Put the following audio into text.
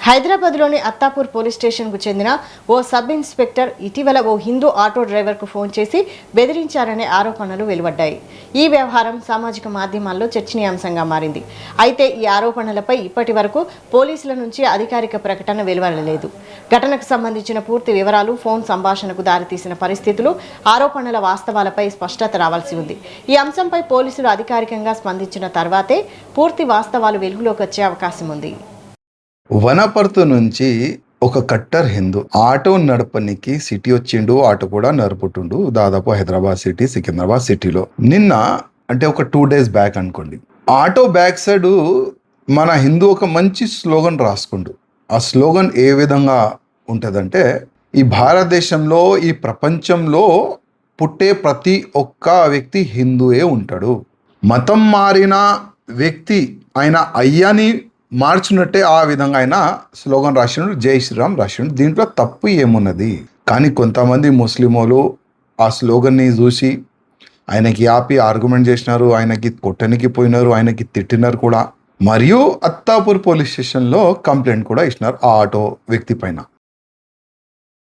హైదరాబాద్లోని అత్తాపూర్ పోలీస్ స్టేషన్కు చెందిన ఓ సబ్ ఇన్స్పెక్టర్ ఇటీవల ఓ హిందూ ఆటో డ్రైవర్కు ఫోన్ చేసి బెదిరించారనే ఆరోపణలు వెలువడ్డాయి. ఈ వ్యవహారం సామాజిక మాధ్యమాల్లో చర్చనీయాంశంగా మారింది. అయితే ఈ ఆరోపణలపై ఇప్పటి వరకు పోలీసుల నుంచి అధికారిక ప్రకటన వెలువడలేదు. ఘటనకు సంబంధించిన పూర్తి వివరాలు, ఫోన్ సంభాషణకు దారితీసిన పరిస్థితులు, ఆరోపణల వాస్తవాలపై స్పష్టత రావాల్సి ఉంది. ఈ అంశంపై పోలీసులు అధికారికంగా స్పందించిన తర్వాతే పూర్తి వాస్తవాలు వెలుగులోకి వచ్చే అవకాశం ఉంది. వనపర్తి నుంచి ఒక కట్టర్ హిందూ ఆటో నడపనికి సిటీ వచ్చిండు. ఆటో కూడా నడుపుతుండు. దాదాపు హైదరాబాద్ సిటీ, సికింద్రాబాద్ సిటీలో. నిన్న అంటే ఒక 2 days బ్యాక్ అనుకోండి, ఆటో బ్యాక్ సైడ్ మన హిందూ ఒక మంచి స్లోగన్ రాసుకుండు. ఆ స్లోగన్ ఏ విధంగా ఉంటుందంటే, ఈ భారతదేశంలో, ఈ ప్రపంచంలో పుట్టే ప్రతి ఒక్క వ్యక్తి హిందూయే ఉంటాడు. మతం మారిన వ్యక్తి ఆయన అయ్యాని మార్చినట్టే ఆ విధంగా ఆయన స్లోగన్ రాసిండు, జై శ్రీరామ్ రాసిండు. దీంట్లో తప్పు ఏమున్నది? కానీ కొంతమంది ముస్లింలు ఆ స్లోగన్ని చూసి ఆయనకి ఆపి ఆర్గ్యుమెంట్ చేసినారు, ఆయనకి కొట్టనికి పోయినారు, ఆయనకి తిట్టినారు కూడా. మరియు అత్తాపూర్ పోలీస్ స్టేషన్లో కంప్లైంట్ కూడా ఇచ్చినారు ఆ ఆటో వ్యక్తి పైన.